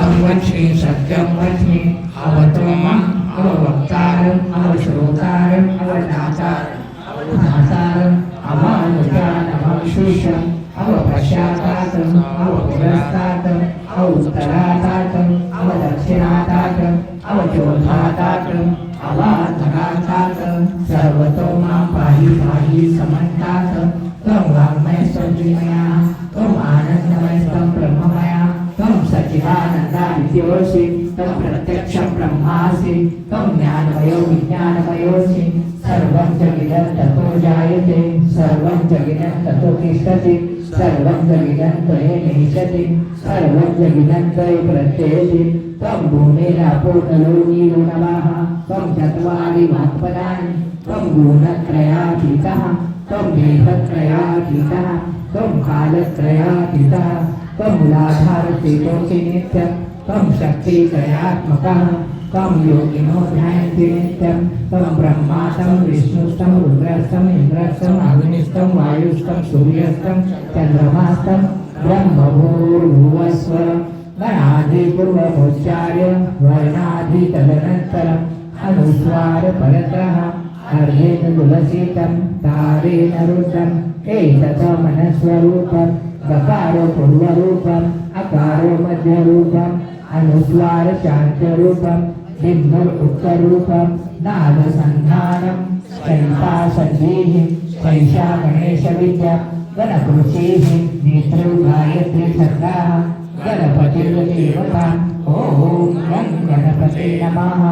अहं वच्मि सत्यं वच्मि अवतो माम् अववक्तारम् अवश्रोतारम् अवदातारम् अवधातारम् अवानुजानम् अवशुषम् अवपश्चातातम् अवपुरस्तातम् अवोत्तरातातम् अवदक्षिणातातम् अवचोधातातम् अवाधरातातम् सर्वतो मां पाहि पाहि समन्तातम् त्वं वाङ्मय सञ्जीवया त्वम् आनन्दमय त्वं ब्रह्ममया त्वं सच्चिदानन्दादित्योऽसि त्वं प्रत्यक्षं ब्रह्मासि त्वं ज्ञानमयो विज्ञानमयोऽसि सर्वं जगिदं ततो जायते सर्वं जगिदं ततो तिष्ठति सर्वं जगिदं त्वयैनेष्यति सर्वं जगिदं त्वयि प्रत्ययति त्वं भूमिरापो नलो नीरो नभः त्वं चत्वारि वाक्पदानि त्वं गुणत्रयातीतः त्वं देहत्रयातीतः त्वं कालत्रयातीतः त्वं मूलाधारस्थितोऽसि नित्यं त्वं शक्तित्रयात्मकः त्वं योगिनो ध्यायन्ति नित्यं त्वं ब्रह्मा तं विष्णुस्तं रुद्रस्तं इन्द्रस्तं अग्निस्तं वायुस्तं सूर्यस्तं चन्द्रमास्तं ब्रह्मभूर्भुवस्व गणादिपूर्वमुच्चार्य वर्णादि तदनन्तरम् अनुस्वार परतः अर्धेन तुलसीतं तारेण रुद्रम् एतत् मनस्वरूपं गकारो पूर्वरूपम् अकारो मध्यरूपम् अनुस्वार शान्तरूपं बिन्दुर उत्तररूपं नादसन्धानं शैता सन्धिः शैषा गणेशविद्या गणकृषिः नेत्रौ गायत्री छन्दाः गणपतिर्देवता ॐ गं गणपते नमः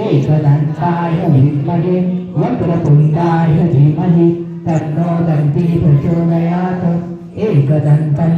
एकदन्ताय विद्महे वक्रतुण्डाय धीमहि तन्नो दन्ती प्रचोदयात् एकदन्तं